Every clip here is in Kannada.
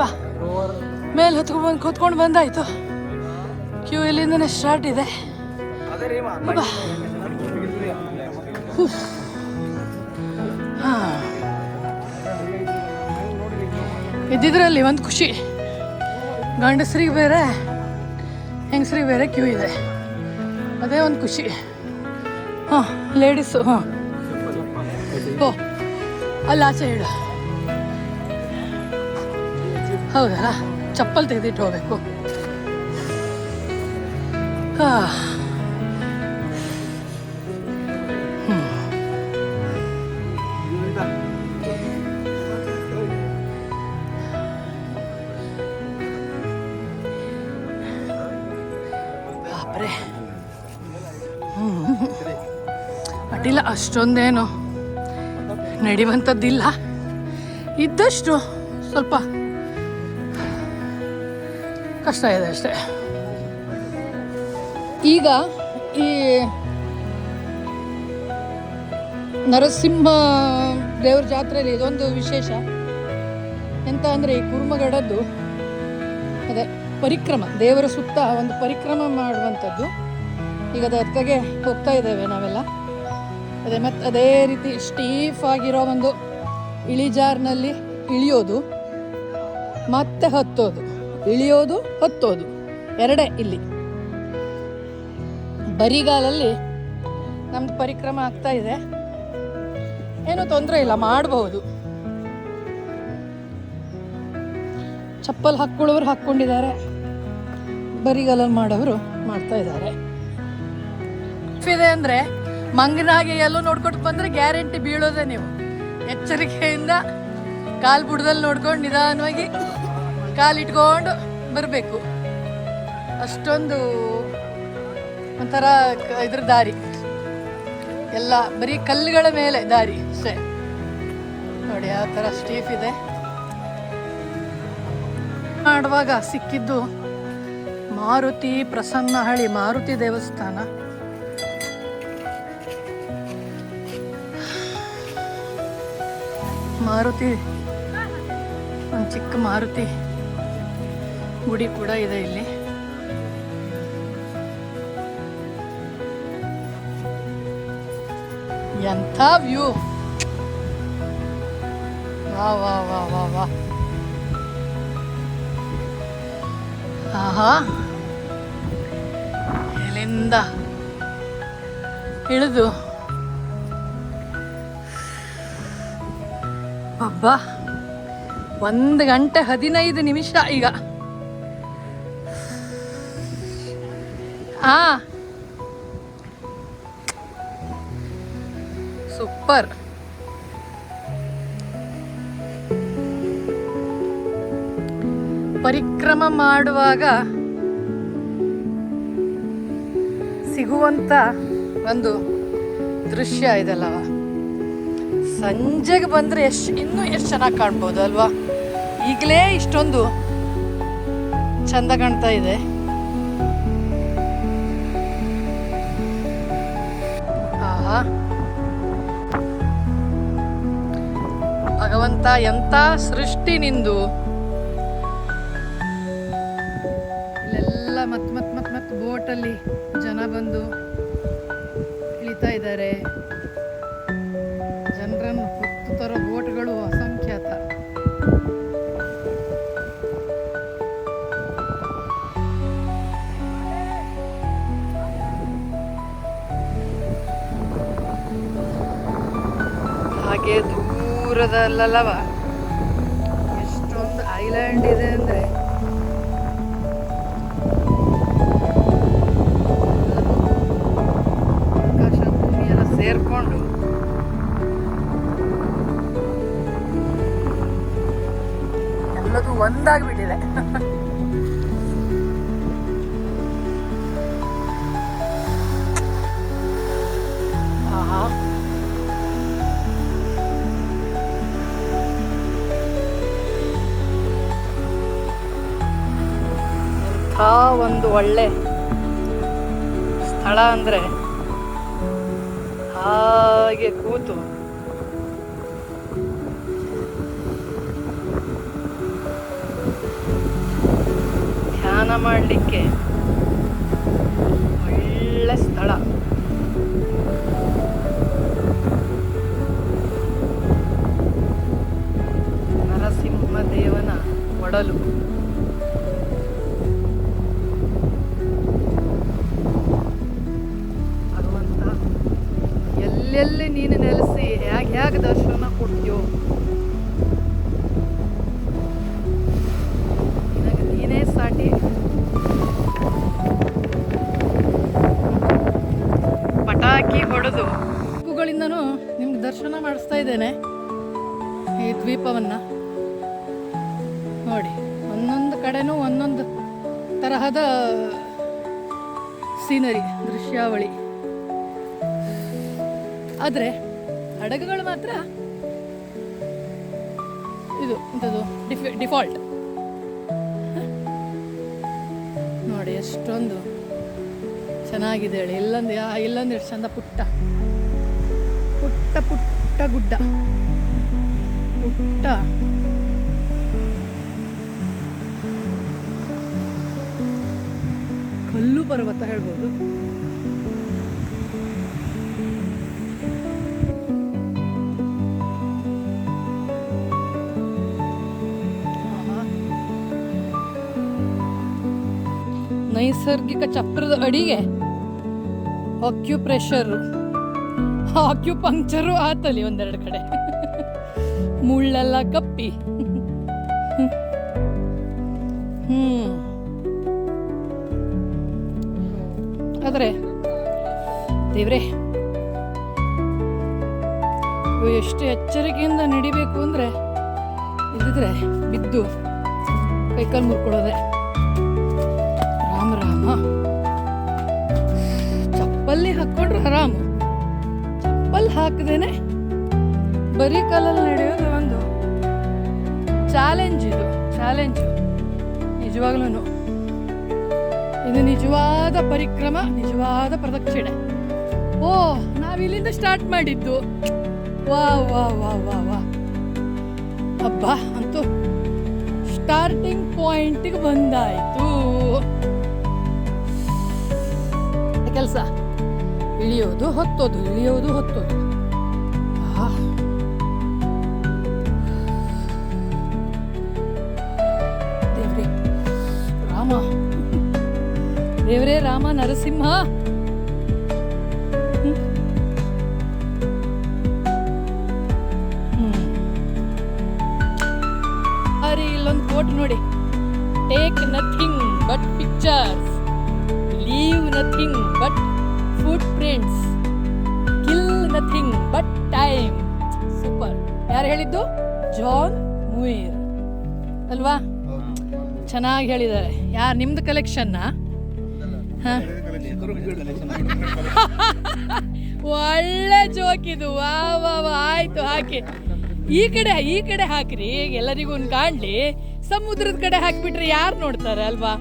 ಬಾ. ಮೇಲೆ ಹೊತ್ಕೊಂಡು ಕೂತ್ಕೊಂಡು ಬಂದಾಯ್ತು. ಕ್ಯೂ ಇಲ್ಲಿಂದನೇ ಸ್ಟಾರ್ಟ್ ಇದೆ. ಇದ್ದಿದ್ರಲ್ಲಿ ಒಂದು ಖುಷಿ, ಗಂಡಸ್ರಿಗೆ ಬೇರೆ ಹೆಂಗಸ್ರಿಗೆ ಬೇರೆ ಕ್ಯೂ ಇದೆ, ಅದೇ ಒಂದು ಖುಷಿ. ಹಾಂ, ಲೇಡೀಸು. ಹಾಂ, ಓ ಅಲ್ಲಿ ಆಚೆ ಇಡು. ಹೌದಲ್ಲ, ಚಪ್ಪಲ್ ತೆಗೆದಿಟ್ಟು ಹೋಗ್ಬೇಕು. ಬಾಪ್ರೆ, ಅಡ್ಡಿಲ್ಲ, ಅಷ್ಟೊಂದೇನು ನಡೆಯುವಂಥದ್ದಿಲ್ಲ. ಇದ್ದಷ್ಟು ಸ್ವಲ್ಪ ಕಷ್ಟ ಇದೆ ಅಷ್ಟೇ. ಈಗ ಈ ನರಸಿಂಹ ದೇವ್ರ ಜಾತ್ರೆಯಲ್ಲಿ ಇದೊಂದು ವಿಶೇಷ ಎಂತ ಅಂದರೆ, ಈ ಕುರ್ಮಗಡದ್ದು ಅದೇ ಪರಿಕ್ರಮ, ದೇವರ ಸುತ್ತ ಒಂದು ಪರಿಕ್ರಮ ಮಾಡುವಂಥದ್ದು. ಈಗ ಅದಕ್ಕೆ ಹೋಗ್ತಾ ಇದ್ದೇವೆ ನಾವೆಲ್ಲ. ಅದೇ ಮತ್ತು ಅದೇ ರೀತಿ ಸ್ಟೀಫ್ ಆಗಿರೋ ಒಂದು ಇಳಿಜಾರಿನಲ್ಲಿ ಇಳಿಯೋದು ಮತ್ತೆ ಹತ್ತೋದು, ಇಳಿಯೋದು ಹತ್ತೋದು ಎರಡೇ ಇಲ್ಲಿ. ಬರಿಗಾಲಲ್ಲಿ ನಮ್ದು ಪರಿಕ್ರಮ ಆಗ್ತಾ ಇದೆ, ಏನೂ ತೊಂದರೆ ಇಲ್ಲ, ಮಾಡಬಹುದು. ಚಪ್ಪಲ್ ಹಾಕ್ಕೊಳ್ಳೋರು ಹಾಕ್ಕೊಂಡಿದ್ದಾರೆ, ಬರಿಗಾಲಲ್ಲಿ ಮಾಡೋರು ಮಾಡ್ತಾ ಇದ್ದಾರೆ. ಇದೆ ಅಂದರೆ ಮಂಗನಾಗೆ ಎಲ್ಲೋ ನೋಡ್ಕೊಂಡು ಬಂದರೆ ಗ್ಯಾರಂಟಿ ಬೀಳೋದೆ ನೀವು. ಎಚ್ಚರಿಕೆಯಿಂದ ಕಾಲು ಬುಡದಲ್ಲಿ ನೋಡ್ಕೊಂಡು ನಿಧಾನವಾಗಿ ಕಾಲಿಟ್ಕೊಂಡು ಬರಬೇಕು. ಅಷ್ಟೊಂದು ಒಂಥರ ಇದ್ರ ದಾರಿ ಎಲ್ಲ ಬರೀ ಕಲ್ಲುಗಳ ಮೇಲೆ ದಾರಿ ಅಷ್ಟೇ ನೋಡಿ, ಆ ಥರ ಸ್ಟೀಫ್ ಇದೆ. ಮಾಡುವಾಗ ಸಿಕ್ಕಿದ್ದು ಮಾರುತಿ ಪ್ರಸನ್ನಹಳ್ಳಿ ಮಾರುತಿ ದೇವಸ್ಥಾನ. ಮಾರುತಿ, ಒಂದು ಚಿಕ್ಕ ಮಾರುತಿ ಗುಡಿ ಕೂಡ ಇದೆ ಇಲ್ಲಿ. ಎಂಥ ವ್ಯೂ! ವಾ ವಾ ವಾ ವಾ ವಾ, ಆಹಾ, ಇಲ್ಲಿಂದ ಇಳಿದು ಅಬ್ಬಾ 1 ಗಂಟೆ 15 ನಿಮಿಷ ಈಗ. ಸೂಪರ್. ಪರಿಕ್ರಮ ಮಾಡುವಾಗ ಸಿಗುವಂತ ಒಂದು ದೃಶ್ಯ ಇದೆಲ್ಲವ, ಸಂಜೆಗೆ ಬಂದರೆ ಇನ್ನೂ ಎಷ್ಟು ಚೆನ್ನಾಗಿ ಕಾಣ್ಬೋದು ಅಲ್ವಾ? ಈಗಲೇ ಇಷ್ಟೊಂದು ಚಂದ ಕಾಣ್ತಾ ಇದೆ. ಆಹಾ, ಭಗವಂತ ಎಂಥ ಸೃಷ್ಟಿ ನಿಂದು! ಇಲ್ಲೆಲ್ಲ ಮತ್ ಬೋಟಲ್ಲಿ ಜನ ಬಂದು ಇಳಿತಾ ಇದ್ದಾರೆ. ಜನರನ್ನು ಹೊತ್ತು ತರೋ ಬೋಟ್ಗಳು ಅಸಂಖ್ಯಾತ. ಹಾಗೆ ದೂರದಲ್ಲವ ಎಷ್ಟೊಂದು ಐಲ್ಯಾಂಡ್ ಇದೆ ಅಂದರೆ ಆಕಾಶ ಭೂಮಿ ಎಲ್ಲ ಸೇರ್ಕೊಂಡು ಎಲ್ಲದು ಒಂದಾಗ್ಬಿಟ್ಟಿದೆ. ಆಹಾ, ಒಂದು ಒಳ್ಳೆ ಸ್ಥಳ ಅಂದರೆ ಹಾಗೆ ಕೂತು ಮಾಡಲಿಕ್ಕೆ ಒಳ್ಳೆ ಸ್ಥಳ. ನರಸಿಂಹದೇವನ ಒಡಲು. ಭಗವಂತ ಎಲ್ಲೆಲ್ಲಿ ನೀನು ನೆಲೆಸಿ ಹೇಗೆ ದರ್ಶನ ಕೊಡ್ತೀಯೋ, ನಿನಗೆ ನೀನೇ ಸಾಟಿ. ಪಟಾಕಿ ಹೊಡೆದು ಹೂಗಳಿಂದನೂ ನಿಮ್ಗೆ ದರ್ಶನ ಮಾಡಿಸ್ತಾ ಇದ್ದೇನೆ ಈ ದ್ವೀಪವನ್ನು. ನೋಡಿ, ಒಂದೊಂದು ಕಡೆನೂ ಒಂದೊಂದು ತರಹದ ಸೀನರಿ, ದೃಶ್ಯಾವಳಿ. ಆದರೆ ಹಡಗುಗಳು ಮಾತ್ರ ಇದು ಇಂಥದ್ದು ಡಿಫಾಲ್ಟ್. ನೋಡಿ ಎಷ್ಟೊಂದು ಚೆನ್ನಾಗಿದೆ ಹೇಳಿ. ಇಲ್ಲೊಂದು ಎಷ್ಟು ಚಂದ ಪುಟ್ಟ ಪುಟ್ಟ ಪುಟ್ಟ ಗುಡ್ಡ, ಪುಟ್ಟ ಕಲ್ಲು ಪರ್ವತ ಹೇಳ್ಬೋದು. ನೈಸರ್ಗಿಕ ಚಕ್ರದ ಅಡಿಗೆ ಆಕ್ಯುಪಂಕ್ಚರು ಆತಲಿ ಒಂದೆರಡು ಕಡೆ, ಮುಳ್ಳೆಲ್ಲ ಕಪ್ಪಿ. ಆದರೆ ದೇವ್ರೆ, ಎಷ್ಟು ಎಚ್ಚರಿಕೆಯಿಂದ ನಡಿಬೇಕು ಅಂದರೆ, ಇಲ್ಲದಿದ್ರೆ ಬಿದ್ದು ಕೈಕಾಲು ಮುರ್ಕೊಳ್ಳೋದೆ. ರಾಮ ರಾಮ, ಚಪ್ಪಲಿ ಹಾಕ್ಕೊಂಡ್ರೆ ಆರಾಮು, ಚಪ್ಪಲ್ ಹಾಕದೇನೆ ಬರೀ ಕಾಲಲ್ಲಿ ನಡೆಯೋದು ಒಂದು ಚಾಲೆಂಜು. ನಿಜವಾಗ್ಲೂ ಇದು ನಿಜವಾದ ಪರಿಕ್ರಮ, ನಿಜವಾದ ಪ್ರದಕ್ಷಿಣೆ. ಓ, ನಾವಿಲ್ಲಿಂದ ಸ್ಟಾರ್ಟ್ ಮಾಡಿದ್ದು. ವಾ ವಾ ವಾ ವಾ ವಾ ಹಬ್ಬ ಅಂತೂ ಸ್ಟಾರ್ಟಿಂಗ್ ಪಾಯಿಂಟಿಗೆ ಬಂದಾಯ್ತು. ಕೆಲಸ ಇಳಿಯೋದು ಹೊತ್ತೋದು, ಇಳಿಯೋದು ಹೊತ್ತೋದು. ದೇವ್ರೇ ರಾಮ, ದೇವ್ರೇ ರಾಮ ನರಸಿಂಹ. ಅರೆ ಇಲ್ಲೊಂದು ಕೋಟ್ ನೋಡಿ, take nothing but pictures, leave nothing but foot prints, kill nothing but time. Super. ಯಾರು ಹೇಳಿದ್ದು? ಜಾನ್ ಮುಯಿರ್ ಅಲ್ವಾ? ಚೆನ್ನಾಗಿ ಹೇಳಿದ್ದಾರೆ. ಯಾರು, ನಿಮ್ದು ಕಲೆಕ್ಷನ್ನ? ಒಳ್ಳೆ ಜೋಕ್ ಇದು. ವಾ ವಾ ವಾ, ಆಯ್ತು ಹಾಕಿ. ಈ ಕಡೆ ಹಾಕ್ರಿ, ಎಲ್ಲರಿಗೂ ಒಂದು ಕಾಣ್ಲಿ. ಸಮುದ್ರದ ಕಡೆ ಹಾಕಿಬಿಟ್ರೆ ಯಾರು ನೋಡ್ತಾರೆ ಅಲ್ವಾ?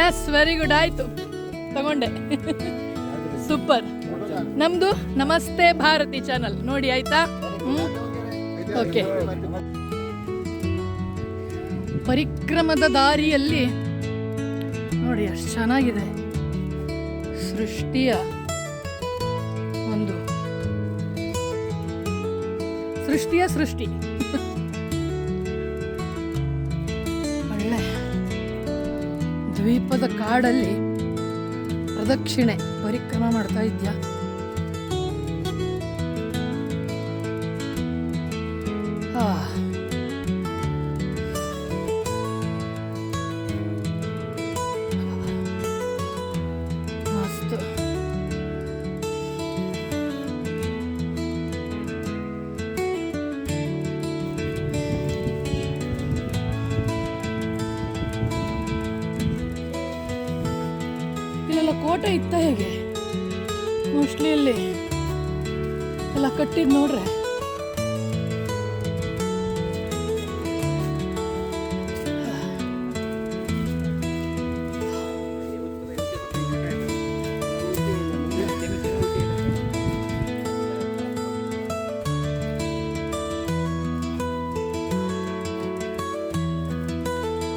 ಎಸ್ ವೆರಿ ಗುಡ್, ಆಯ್ತು ತಗೊಂಡೆ. ಸೂಪರ್. ನಮ್ದು ನಮಸ್ತೆ ಭಾರತಿ ಚಾನಲ್ ನೋಡಿ, ಆಯ್ತಾ? ಓಕೆ. ಪರಿಕ್ರಮದ ದಾರಿಯಲ್ಲಿ ನೋಡಿ ಎಷ್ಟು ಚೆನ್ನಾಗಿದೆ. ಸೃಷ್ಟಿ ಒಳ್ಳೆ ದ್ವೀಪದ ಕಾಡಲ್ಲಿ ಪ್ರದಕ್ಷಿಣೆ ಪರಿಕ್ರಮ ಮಾಡ್ತಾ ಇದ್ಯಾ? ಮಸ್ತ್. ಇಲ್ಲೆಲ್ಲ ಕೋಟೆ ಇತ್ತ ಹೇಗೆ? ಮೋಸ್ಟ್ಲಿ ಇಲ್ಲಿ ಎಲ್ಲ ಕಟ್ಟಿದ್ ನೋಡ್ರೆ.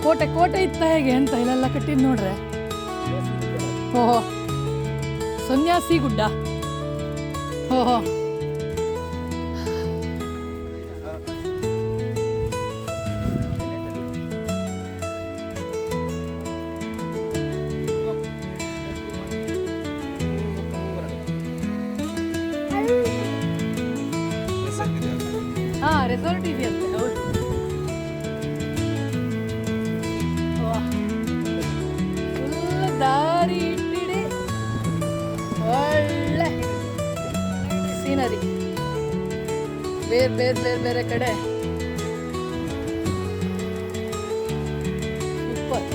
ಕೋಟೆ ಕೋಟೆ ಇತ್ತ ಹೇಗೆ ಅಂತ ಇಲ್ಲೆಲ್ಲ ಕಟ್ಟಿದ್ ನೋಡ್ರೆ. ಓಹೋ, ಸನ್ಯಾಸಿ ಗುಡ್ಡ. ಓಹೋ, ಹಾ ರೆಸಾರ್ಟ್ ಇದೆಯಂತೆ. ಹೌದು. ಫುಲ್ ದಾರಿ ಇಟ್ಟಿಡಿ, ಒಳ್ಳೆ ಸೀನರಿ, ಬೇರೆ ಬೇರೆ ಬೇರೆ ಬೇರೆ ಕಡೆ. ಸೂಪರ್.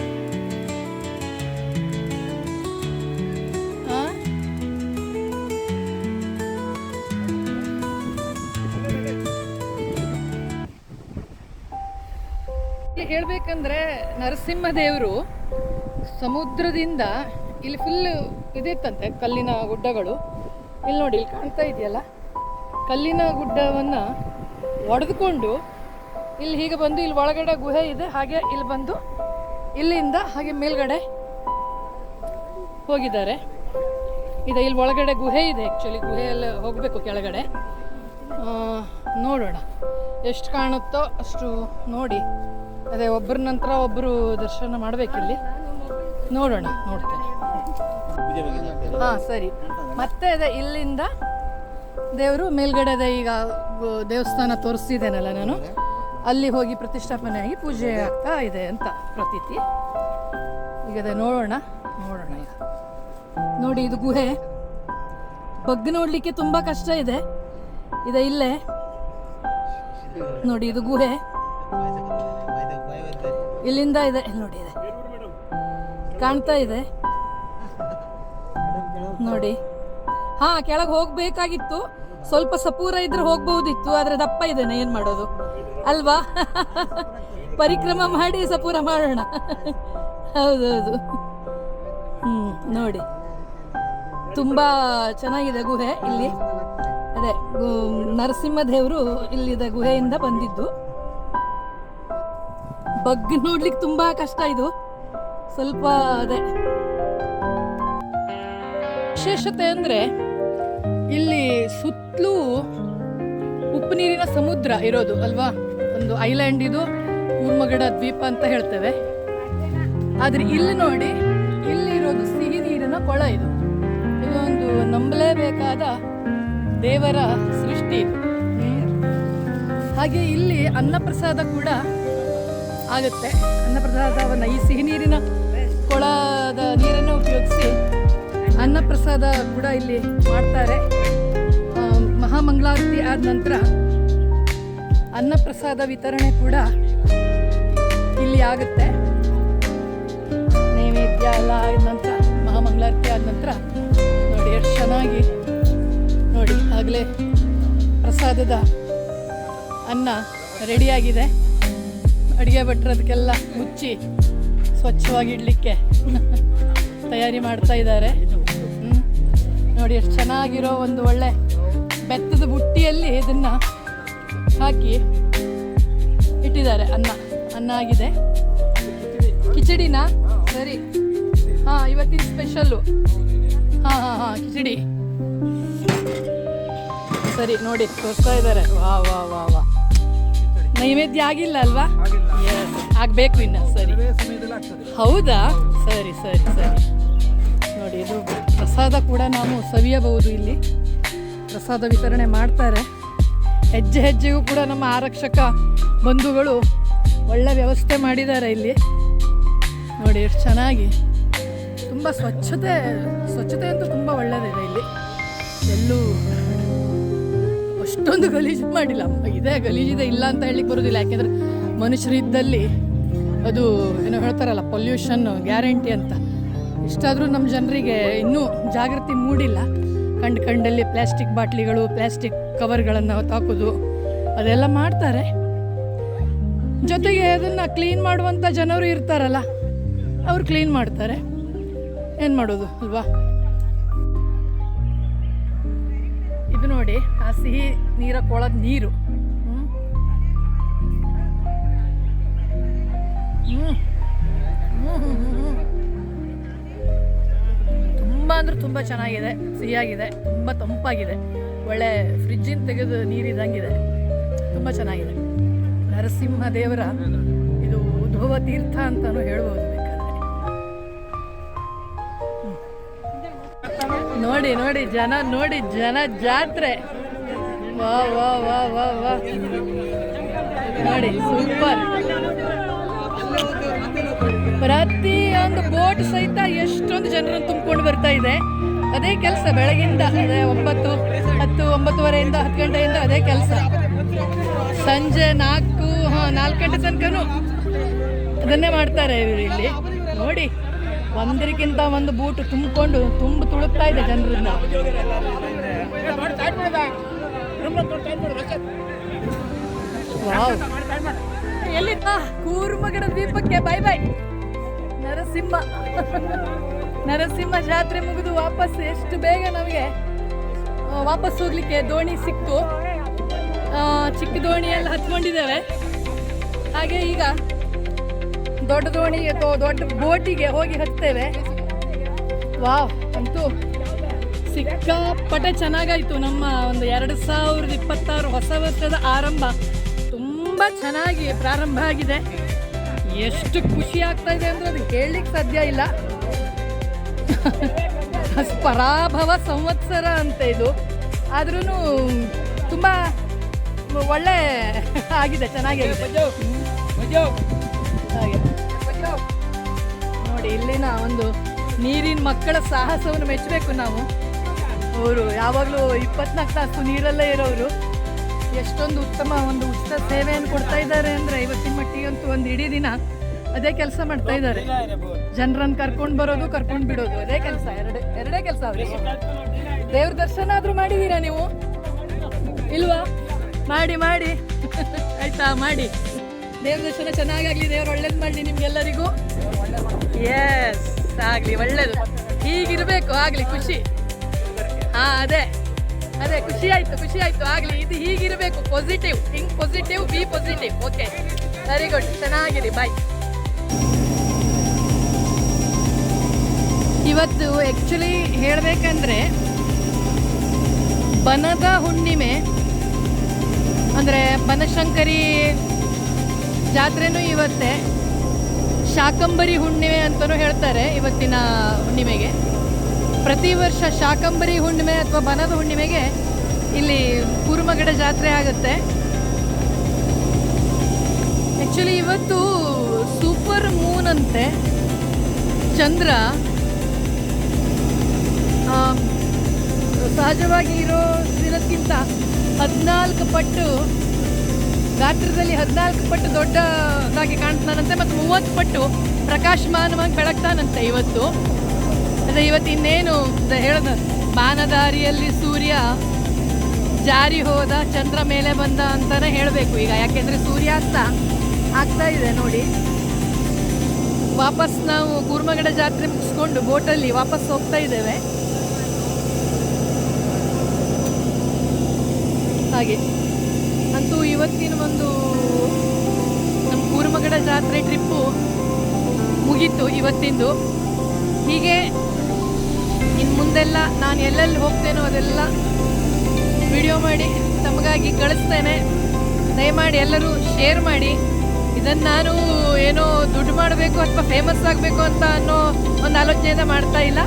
ಹೇಳ್ಬೇಕಂದ್ರೆ ನರಸಿಂಹದೇವರು ಸಮುದ್ರದಿಂದ ಇಲ್ಲಿ ಫುಲ್ ಇದಿತ್ತಂತೆ, ಕಲ್ಲಿನ ಗುಡ್ಡಗಳು. ಇಲ್ಲಿ ನೋಡಿ, ಇಲ್ಲಿ ಕಾಣ್ತಾ ಇದೆಯಲ್ಲ, ಕಲ್ಲಿನ ಗುಡ್ಡವನ್ನು ಒಡೆದುಕೊಂಡು ಇಲ್ಲಿ ಹೀಗೆ ಬಂದು ಇಲ್ಲಿ ಒಳಗಡೆ ಗುಹೆ ಇದೆ, ಹಾಗೆ ಇಲ್ಲಿ ಬಂದು ಇಲ್ಲಿಂದ ಹಾಗೆ ಮೇಲ್ಗಡೆ ಹೋಗಿದ್ದಾರೆ. ಇದೆ ಇಲ್ಲಿ ಒಳಗಡೆ ಗುಹೆ ಇದೆ. ಆ್ಯಕ್ಚುಲಿ ಗುಹೆಯಲ್ಲಿ ಹೋಗಬೇಕು ಕೆಳಗಡೆ. ನೋಡೋಣ ಎಷ್ಟು ಕಾಣುತ್ತೋ ಅಷ್ಟು ನೋಡಿ. ಅದೇ ಒಬ್ಬರ ನಂತರ ಒಬ್ಬರು ದರ್ಶನ ಮಾಡಬೇಕಿಲ್ಲಿ. ನೋಡೋಣ, ನೋಡ್ತೇನೆ. ಹಾಂ ಸರಿ. ಮತ್ತೆ ಅದೇ ಇಲ್ಲಿಂದ ದೇವರು ಮೇಲ್ಗಡೆ ಅದೇ ಈಗ ದೇವಸ್ಥಾನ ತೋರಿಸ್ತಿದ್ದೇನಲ್ಲ ನಾನು, ಅಲ್ಲಿ ಹೋಗಿ ಪ್ರತಿಷ್ಠಾಪನೆ ಆಗಿ ಪೂಜೆ ಆಗ್ತಾ ಇದೆ ಅಂತ ಪ್ರತೀತಿ. ಈಗ ಅದೇ ನೋಡೋಣ ಈಗ. ನೋಡಿ, ಇದು ಗುಹೆ. ಬಗ್ಗಿ ನೋಡಲಿಕ್ಕೆ ತುಂಬ ಕಷ್ಟ ಇದೆ. ಇಲ್ಲೇ ನೋಡಿ, ಇದು ಗುಹೆ ಇಲ್ಲಿಂದ ಇದೆ. ನೋಡಿ, ಇದೆ ಕಾಣ್ತಾ ಇದೆ ನೋಡಿ. ಹಾ, ಕೆಳಗೆ ಹೋಗ್ಬೇಕಾಗಿತ್ತು. ಸ್ವಲ್ಪ ಸಪೂರ ಇದ್ರೆ ಹೋಗ್ಬಹುದಿತ್ತು, ಆದ್ರೆ ದಪ್ಪ ಇದ್ದೇನೆ, ಏನ್ ಮಾಡೋದು ಅಲ್ವಾ? ಪರಿಕ್ರಮ ಮಾಡಿ ಸಪೂರ ಮಾಡೋಣ. ಹೌದೌದು. ನೋಡಿ, ತುಂಬಾ ಚೆನ್ನಾಗಿದೆ ಗುಹೆ ಇಲ್ಲಿ. ಅದೇ ನರಸಿಂಹದೇವರು ಇಲ್ಲಿದೆ, ಗುಹೆಯಿಂದ ಬಂದಿದ್ದು. ಬಗ್ಗಿ ನೋಡ್ಲಿಕ್ಕೆ ತುಂಬಾ ಕಷ್ಟ ಇದು, ಸ್ವಲ್ಪ. ಅದೇ ವಿಶೇಷತೆ ಅಂದ್ರೆ ಇಲ್ಲಿ ಸುತ್ತಲೂ ಉಪ್ಪು ನೀರಿನ ಸಮುದ್ರ ಇರೋದು ಅಲ್ವಾ. ಒಂದು ಐಲ್ಯಾಂಡ್ ಇದು, ಕೂರ್ಮಗಡ ದ್ವೀಪ ಅಂತ ಹೇಳ್ತೇವೆ. ಆದ್ರೆ ಇಲ್ಲಿ ನೋಡಿ, ಇಲ್ಲಿ ಇರೋದು ಸಿಹಿ ನೀರಿನ ಕೊಳ. ಇದು ಒಂದು ನಂಬಲೇಬೇಕಾದ ದೇವರ ಸೃಷ್ಟಿ ಇದು. ಹಾಗೆ ಇಲ್ಲಿ ಅನ್ನಪ್ರಸಾದ ಕೂಡ ಆಗುತ್ತೆ. ಅನ್ನಪ್ರಸಾದವನ್ನು ಈ ಸಿಹಿ ನೀರಿನ ಕೊಳದ ನೀರನ್ನು ಉಪಯೋಗಿಸಿ ಅನ್ನಪ್ರಸಾದ ಕೂಡ ಇಲ್ಲಿ ಮಾಡ್ತಾರೆ. ಮಹಾಮಂಗಳಾರತಿ ಆದ ನಂತರ ಅನ್ನಪ್ರಸಾದ ವಿತರಣೆ ಕೂಡ ಇಲ್ಲಿ ಆಗುತ್ತೆ. ನೈವೇದ್ಯ ಎಲ್ಲ ಆದ ನಂತರ, ಮಹಾಮಂಗಳಾರತಿ ಆದ ನಂತರ ನೋಡಿ ಎಷ್ಟು ಚೆನ್ನಾಗಿ ನೋಡಿ, ಆಗಲೇ ಪ್ರಸಾದದ ಅನ್ನ ರೆಡಿಯಾಗಿದೆ. ಅಡುಗೆ ಭಟ್ರು ಅದಕ್ಕೆಲ್ಲ ಮುಚ್ಚಿ ಸ್ವಚ್ಛವಾಗಿಡಲಿಕ್ಕೆ ತಯಾರಿ ಮಾಡ್ತಾ ಇದ್ದಾರೆ. ನೋಡಿ ಎಷ್ಟು ಚೆನ್ನಾಗಿರೋ ಒಂದು ಒಳ್ಳೆ ಬೆತ್ತದ ಬುಟ್ಟಿಯಲ್ಲಿ ಇದನ್ನು ಹಾಕಿ ಇಟ್ಟಿದ್ದಾರೆ. ಅನ್ನ ಆಗಿದೆ. ಕಿಚಡಿನಾ? ಸರಿ. ಹಾಂ, ಇವತ್ತಿನ ಸ್ಪೆಷಲ್ಲು. ಹಾಂ ಕಿಚಡಿ. ಸರಿ, ನೋಡಿ ತೋರಿಸ್ತಾ ಇದ್ದಾರೆ. ವಾ ವಾ ವಾ ವಾ. ನೈವೇದ್ಯ ಆಗಿಲ್ಲ ಅಲ್ವಾ? ಆಗಬೇಕು ಇನ್ನು. ಸರಿ, ಹೌದಾ? ಸರಿ ಸರಿ ಸರಿ. ನೋಡಿ, ಇದು ಪ್ರಸಾದ ಕೂಡ ನಾವು ಸವಿಯಬಹುದು. ಇಲ್ಲಿ ಪ್ರಸಾದ ವಿತರಣೆ ಮಾಡ್ತಾರೆ. ಹೆಜ್ಜೆ ಹೆಜ್ಜೆಗೂ ಕೂಡ ನಮ್ಮ ಆರಕ್ಷಕ ಬಂಧುಗಳು ಒಳ್ಳೆ ವ್ಯವಸ್ಥೆ ಮಾಡಿದ್ದಾರೆ ಇಲ್ಲಿ. ನೋಡಿ ಎಷ್ಟು ಚೆನ್ನಾಗಿ. ತುಂಬ ಸ್ವಚ್ಛತೆ ಅಂತೂ ತುಂಬ ಒಳ್ಳೆಯದಿದೆ ಇಲ್ಲಿ. ಎಲ್ಲೂ ಅಷ್ಟೊಂದು ಗಲೀಜು ಮಾಡಿಲ್ಲ. ಇದೆ ಗಲೀಜಿದೆ, ಇಲ್ಲ ಅಂತ ಹೇಳಲಿಕ್ಕೆ ಬರೋದಿಲ್ಲ. ಯಾಕೆಂದರೆ ಮನುಷ್ಯರಿದ್ದಲ್ಲಿ ಅದು ಏನೋ ಹೇಳ್ತಾರಲ್ಲ, ಪೊಲ್ಯೂಷನ್ ಗ್ಯಾರಂಟಿ ಅಂತ. ಇಷ್ಟಾದರೂ ನಮ್ಮ ಜನರಿಗೆ ಇನ್ನೂ ಜಾಗೃತಿ ಮೂಡಿಲ್ಲ. ಕಂಡಲ್ಲಿ ಪ್ಲಾಸ್ಟಿಕ್ ಬಾಟ್ಲಿಗಳು, ಪ್ಲಾಸ್ಟಿಕ್ ಕವರ್ಗಳನ್ನು ತಾಕೋದು ಅದೆಲ್ಲ ಮಾಡ್ತಾರೆ. ಜೊತೆಗೆ ಅದನ್ನು ಕ್ಲೀನ್ ಮಾಡುವಂಥ ಜನರು ಇರ್ತಾರಲ್ಲ, ಅವ್ರು ಕ್ಲೀನ್ ಮಾಡ್ತಾರೆ. ಏನು ಮಾಡೋದು ಅಲ್ವಾ? ಇದು ನೋಡಿ, ಆ ಸಿಹಿ ನೀರ ಕೊಳದ ನೀರು. ಅಂದ್ರೆ ತುಂಬ ಚೆನ್ನಾಗಿದೆ, ಸಿಹಿಯಾಗಿದೆ, ತುಂಬ ತಂಪಾಗಿದೆ, ಒಳ್ಳೆ ಫ್ರಿಜ್ಜಿನ ತೆಗೆದು ನೀರಿದಂಗಿದೆ, ತುಂಬ ಚೆನ್ನಾಗಿದೆ. ನರಸಿಂಹ ದೇವರ ಇದು ಉದ್ಭವ ತೀರ್ಥ ಅಂತಲೂ ಹೇಳ್ಬೋದು ಬೇಕಾದ್ರೆ. ನೋಡಿ ನೋಡಿ ಜನ, ನೋಡಿ ಜನ, ಜಾತ್ರೆ. ವಾ ವಾ ವಾ ವಾ ವಾ, ನೋಡಿ ಸೂಪರ್. ಪ್ರತಿಯೊಂದು ಬೋಟ್ ಸಹಿತ ಎಷ್ಟೊಂದು ಜನರನ್ನು ತುಂಬಿಕೊಂಡು ಬರ್ತಾ ಇದೆ. ಅದೇ ಕೆಲಸ ಬೆಳಗಿಂದ, ಅದೇ 9, 10, 9:30 10 ಗಂಟೆಯಿಂದ ಅದೇ ಕೆಲಸ. ಸಂಜೆ 4 ಗಂಟೆ ತನಕನೂ ಅದನ್ನೇ ಮಾಡ್ತಾರೆ ಇವರು ಇಲ್ಲಿ. ನೋಡಿ, ಒಂದರಿಗಿಂತ ಒಂದು ಬೂಟು ತುಂಬಿಕೊಂಡು ತುಳುಕ್ತಾ ಇದೆ ಜನರನ್ನ. ವಾವ್, ಎಲ್ಲಿದ್ದ ಕೂರ್ಮಗಡ ದ್ವೀಪಕ್ಕೆ ಬೈ ಬೈ. ನರಸಿಂಹ ಜಾತ್ರೆ ಮುಗಿದು ವಾಪಸ್ ಎಷ್ಟು ಬೇಗ ನಮಗೆ ವಾಪಸ್ ಹೋಗ್ಲಿಕ್ಕೆ ದೋಣಿ ಸಿಕ್ತು. ಚಿಕ್ಕ ದೋಣಿಯೆಲ್ಲ ಹತ್ಕೊಂಡಿದ್ದೇವೆ. ಹಾಗೆ ಈಗ ದೊಡ್ಡ ದೋಣಿ ಅಥವಾ ದೊಡ್ಡ ಬೋಟಿಗೆ ಹೋಗಿ ಹತ್ತೇವೆ. ವಾವ್, ಅಂತೂ ಸಿಕ್ಕಾಪಟ್ಟೆ ಚೆನ್ನಾಗಾಯ್ತು. ನಮ್ಮ ಒಂದು 2026 ಹೊಸ ವರ್ಷದ ಆರಂಭ ತುಂಬ ಚೆನ್ನಾಗಿ ಪ್ರಾರಂಭ ಆಗಿದೆ. ಎಷ್ಟು ಖುಷಿ ಆಗ್ತಾ ಇದೆ ಅಂದ್ರೆ ಅದು ಹೇಳಲಿಕ್ಕೆ ಸಾಧ್ಯ ಇಲ್ಲ. ಪರಾಭವ ಸಂವತ್ಸರ ಅಂತ ಇದು, ಆದ್ರೂ ತುಂಬ ಒಳ್ಳೆ ಆಗಿದೆ, ಚೆನ್ನಾಗಿದೆ. ಹಾಗೆ ನೋಡಿ, ಇಲ್ಲಿನ ಒಂದು ನೀರಿನ ಮಕ್ಕಳ ಸಾಹಸವನ್ನು ಮೆಚ್ಚಬೇಕು ನಾವು. ಅವರು ಯಾವಾಗಲೂ 24 ತಾಸು ನೀರಲ್ಲೇ ಇರೋರು. ಎಷ್ಟೊಂದು ಉತ್ತಮ ಒಂದು ಉಚಿತ ಸೇವೆಯನ್ನು ಕೊಡ್ತಾ ಇದ್ದಾರೆ ಅಂದರೆ ಇವತ್ತಿನ ಮಟ್ಟಿಗಂತೂ ಒಂದು ಇಡೀ ದಿನ ಅದೇ ಕೆಲಸ ಮಾಡ್ತಾ ಇದ್ದಾರೆ. ಜನರನ್ನು ಕರ್ಕೊಂಡು ಬರೋದು, ಕರ್ಕೊಂಡು ಬಿಡೋದು, ಅದೇ ಕೆಲಸ. ಎರಡೇ ಕೆಲಸ ಅವರಿಗೆ. ದೇವ್ರ ದರ್ಶನ ಆದರೂ ಮಾಡಿದ್ದೀರಾ ನೀವು? ಇಲ್ವಾ? ಮಾಡಿ ಮಾಡಿ ಆಯ್ತಾ, ಮಾಡಿ. ದೇವ್ರ ದರ್ಶನ ಚೆನ್ನಾಗಾಗಲಿ, ದೇವ್ರು ಒಳ್ಳೇದು ಮಾಡಲಿ ನಿಮ್ಗೆಲ್ಲರಿಗೂ. ಎಸ್, ಆಗಲಿ, ಒಳ್ಳೇದು. ಹೀಗಿರಬೇಕು, ಆಗಲಿ, ಖುಷಿ. ಹಾಂ, ಅದೇ ಖುಷಿ ಆಯ್ತು ಆಗಲಿ. ಇದು ಹೀಗಿರಬೇಕು, positive think, positive, be positive. Okay, very good, ಚೆನ್ನಾಗಿರಿ, ಬಾಯ್. ಇವತ್ತು ಆ್ಯಕ್ಚುಲಿ ಹೇಳಬೇಕಂದ್ರೆ ಬನದ ಹುಣ್ಣಿಮೆ, ಅಂದರೆ ಬನಶಂಕರಿ ಜಾತ್ರೆನೂ ಇವತ್ತೇ. ಶಾಕಂಬರಿ ಹುಣ್ಣಿಮೆ ಅಂತಲೂ ಹೇಳ್ತಾರೆ ಇವತ್ತಿನ ಹುಣ್ಣಿಮೆಗೆ. ಪ್ರತಿ ವರ್ಷ ಶಾಕಂಬರಿ ಹುಣ್ಣಿಮೆ ಅಥವಾ ಬನದ ಹುಣ್ಣಿಮೆಗೆ ಇಲ್ಲಿ ಕೂರ್ಮಗಡ ಜಾತ್ರೆ ಆಗುತ್ತೆ. ಆ್ಯಕ್ಚುಲಿ ಇವತ್ತು ಸೂಪರ್ ಮೂನ್ ಅಂತೆ. ಚಂದ್ರ ಸಹಜವಾಗಿ ಇರೋ ದಿನಕ್ಕಿಂತ 14 ಪಟ್ಟು ಗಾತ್ರದಲ್ಲಿ 14 ಪಟ್ಟು ದೊಡ್ಡದಾಗಿ ಕಾಣ್ತಾನಂತೆ, ಮತ್ತು 30 ಪಟ್ಟು ಪ್ರಕಾಶಮಾನವಾಗಿ ಬೆಳಗ್ತಾನಂತೆ ಇವತ್ತು. ಅದೇ ಇವತ್ತು ಇನ್ನೇನು ಹೇಳಿದ ಬಾನದಾರಿಯಲ್ಲಿ ಸೂರ್ಯ ಜಾರಿ ಹೋದ, ಚಂದ್ರ ಮೇಲೆ ಬಂದ ಅಂತಾನೆ ಹೇಳಬೇಕು ಈಗ. ಯಾಕೆಂದರೆ ಸೂರ್ಯಾಸ್ತ ಆಗ್ತಾ ಇದೆ ನೋಡಿ. ವಾಪಸ್ ನಾವು ಕೂರ್ಮಗಡ ಜಾತ್ರೆ ಮುಗಿಸ್ಕೊಂಡು ಬೋಟಲ್ಲಿ ವಾಪಸ್ ಹೋಗ್ತಾ ಇದ್ದೇವೆ. ಹಾಗೆ ಅಂತೂ ಇವತ್ತಿನ ಒಂದು ನಮ್ಮ ಕೂರ್ಮಗಡ ಜಾತ್ರೆ ಟ್ರಿಪ್ಪು ಮುಗೀತು ಇವತ್ತಿಂದು. ಹೀಗೆ ಇನ್ನು ಮುಂದೆಲ್ಲ ನಾನು ಎಲ್ಲೆಲ್ಲಿ ಹೋಗ್ತೇನೋ ಅದೆಲ್ಲ ವಿಡಿಯೋ ಮಾಡಿ ತಮಗಾಗಿ ಕಳಿಸ್ತೇನೆ. ದಯಮಾಡಿ ಎಲ್ಲರೂ ಶೇರ್ ಮಾಡಿ. ಇದನ್ನು ನಾನು ಏನೋ ದುಡ್ಡು ಮಾಡಬೇಕು ಅಥವಾ ಫೇಮಸ್ ಆಗಬೇಕು ಅಂತ ಅನ್ನೋ ಒಂದು ಆಲೋಚನೆಯಿಂದ ಮಾಡ್ತಾ ಇಲ್ಲ.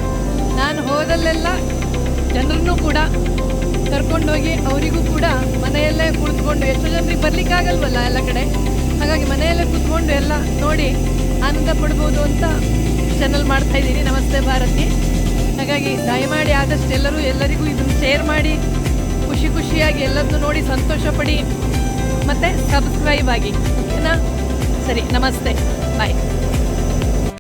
ನಾನು ಹೋದಲ್ಲೆಲ್ಲ ಜನರನ್ನು ಕೂಡ ಕರ್ಕೊಂಡೋಗಿ ಅವರಿಗೂ ಕೂಡ ಮನೆಯಲ್ಲೇ ಕುಳಿತುಕೊಂಡು, ಎಷ್ಟು ಜನರಿಗೆ ಬರಲಿಕ್ಕಾಗಲ್ವಲ್ಲ ಎಲ್ಲ ಕಡೆ, ಹಾಗಾಗಿ ಮನೆಯಲ್ಲೇ ಕೂತ್ಕೊಂಡು ಎಲ್ಲ ನೋಡಿ ಆನಂದ ಪಡ್ಬೋದು ಅಂತ ಚಾನಲ್ ಮಾಡ್ತಾ ಇದ್ದೀನಿ, ನಮಸ್ತೆ ಭಾರತಿ. ಹಾಗಾಗಿ ದಯಮಾಡಿ ಆದಷ್ಟು ಎಲ್ಲರಿಗೂ ಇದನ್ನು ಶೇರ್ ಮಾಡಿ, ಖುಷಿಯಾಗಿ ಎಲ್ಲದನ್ನು ನೋಡಿ ಸಂತೋಷ ಪಡಿ, ಮತ್ತು ಸಬ್ಸ್ಕ್ರೈಬ್ ಆಗಿ. ಓಕೆನಾ? ಸರಿ, ನಮಸ್ತೆ, ಬಾಯ್.